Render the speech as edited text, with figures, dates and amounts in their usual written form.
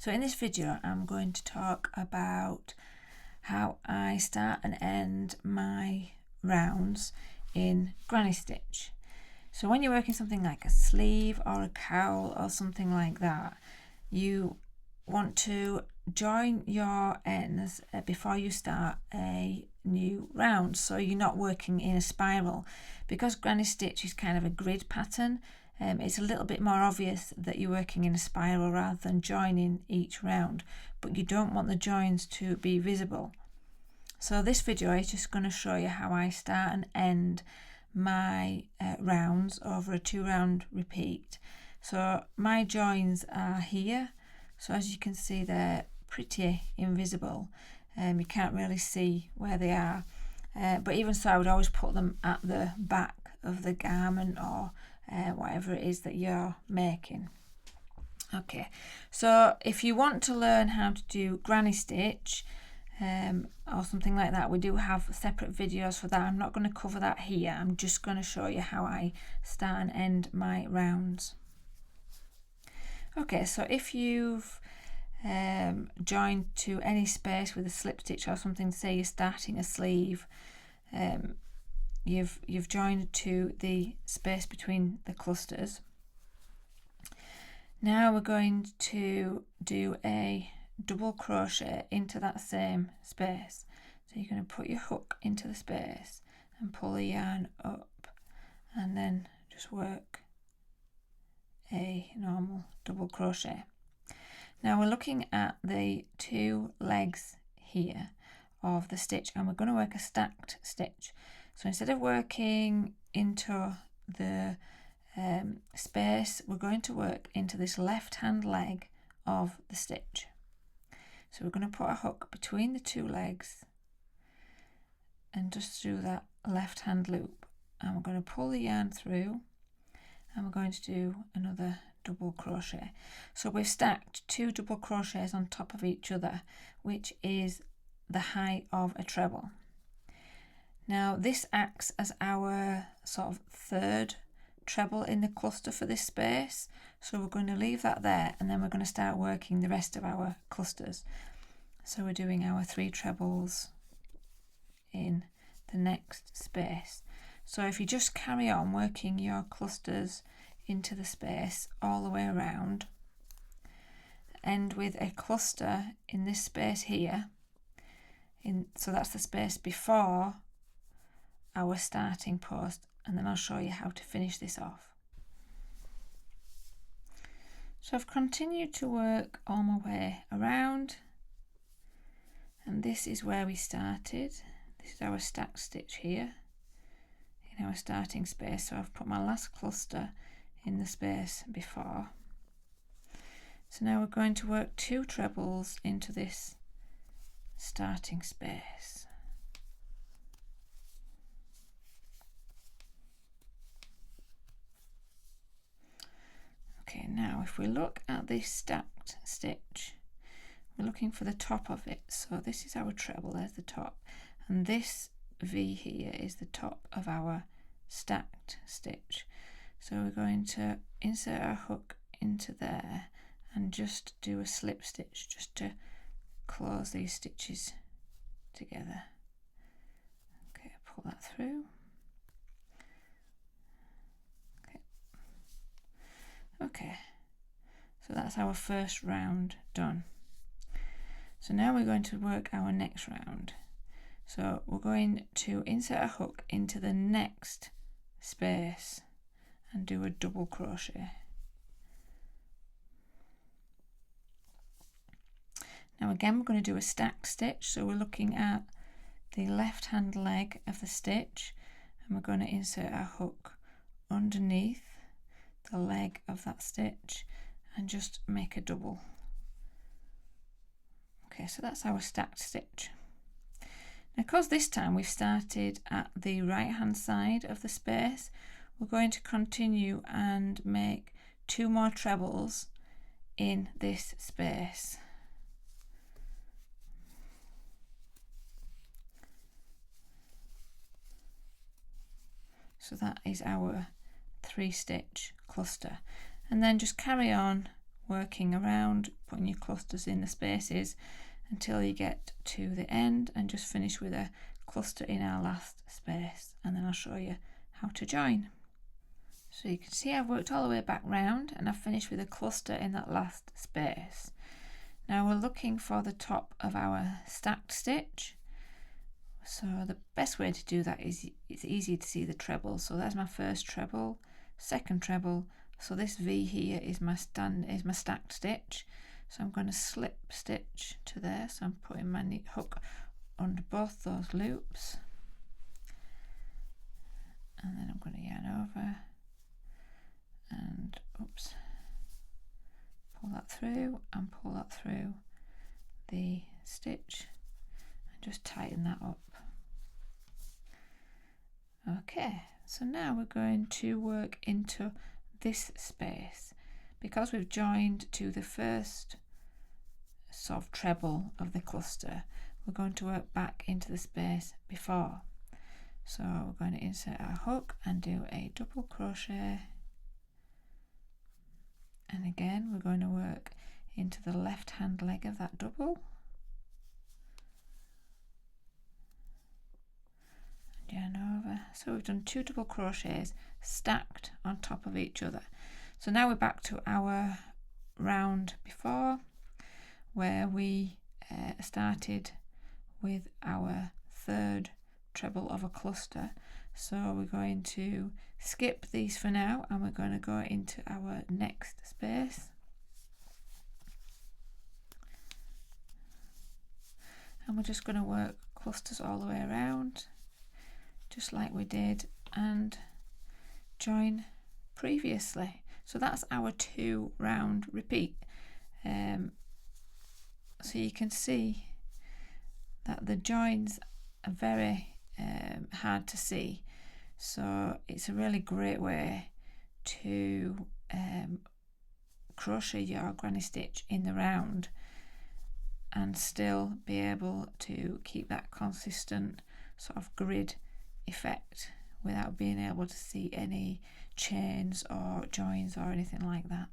So in this video I'm going to talk about how I start and end my rounds in granny stitch. So when you're working something like a sleeve or a cowl or something like that, you want to join your ends before you start a new round, so you're not working in a spiral. Because granny stitch is kind of a grid pattern, it's a little bit more obvious that you're working in a spiral rather than joining each round, but you don't want the joins to be visible. So this video is just going to show you how I start and end my rounds over a 2-round repeat. So my joins are here, so as you can see they're pretty invisible. You can't really see where they are, but even so I would always put them at the back of the garment or whatever it is that you're making. Okay, so if you want to learn how to do granny stitch or something like that, we do have separate videos for that. I'm not going to cover that here. I'm just going to show you how I start and end my rounds. Okay, so if you've joined to any space with a slip stitch or something, say you're starting a sleeve, you've joined to the space between the clusters. Now we're going to do a double crochet into that same space. So you're going to put your hook into the space and pull the yarn up and then just work a normal double crochet. Now we're looking at the 2 legs here of the stitch, and we're going to work a stacked stitch. So instead of working into the space, we're going to work into this left hand leg of the stitch. So we're going to put a hook between the 2 legs and just do that left hand loop, and we're going to pull the yarn through and we're going to do another double crochet. So we've stacked 2 double crochets on top of each other, which is the height of a treble. Now this acts as our sort of 3rd treble in the cluster for this space, so we're going to leave that there and then we're going to start working the rest of our clusters. So we're doing our 3 trebles in the next space. So if you just carry on working your clusters into the space all the way around, end with a cluster in this space here, so that's the space before our starting post, and then I'll show you how to finish this off. So I've continued to work all my way around, and this is where we started. This is our stacked stitch here in our starting space. So I've put my last cluster in the space before. So now we're going to work 2 trebles into this starting space. Okay, now if we look at this stacked stitch, we're looking for the top of it. So this is our treble, there's the top, and this V here is the top of our stacked stitch. So we're going to insert our hook into there and just do a slip stitch just to close these stitches together. Okay, pull that through. Okay, so that's our first round done. So now we're going to work our next round. So we're going to insert a hook into the next space and do a double crochet. Now again we're going to do a stacked stitch, so we're looking at the left hand leg of the stitch and we're going to insert our hook underneath the leg of that stitch and just make a double. Okay, so that's our stacked stitch. Now because this time we've started at the right hand side of the space, we're going to continue and make 2 more trebles in this space. So that is our 3 stitch cluster, and then just carry on working around, putting your clusters in the spaces until you get to the end, and just finish with a cluster in our last space, and then I'll show you how to join. So you can see I've worked all the way back round and I've finished with a cluster in that last space. Now we're looking for the top of our stacked stitch. So the best way to do that is it's easy to see the treble. So there's my first treble, second treble. So this V here is my stacked stitch. So I'm going to slip stitch to there. So I'm putting my knit hook under both those loops, and then I'm going to yarn over and oops, pull that through and pull that through the stitch and just tighten that up. Okay, so now we're going to work into this space. Because we've joined to the first sort of treble of the cluster, we're going to work back into the space before. So we're going to insert our hook and do a double crochet, and again we're going to work into the left hand leg of that double and yarn over. So we've done 2 double crochets stacked on top of each other. So now we're back to our round before, where we started with our third treble of a cluster. So we're going to skip these for now and we're going to go into our next space. And we're just going to work clusters all the way around, just like we did and join previously. So that's our 2 round repeat. So you can see that the joins are very hard to see, so it's a really great way to crochet your granny stitch in the round and still be able to keep that consistent sort of grid effect without being able to see any chains or joins or anything like that.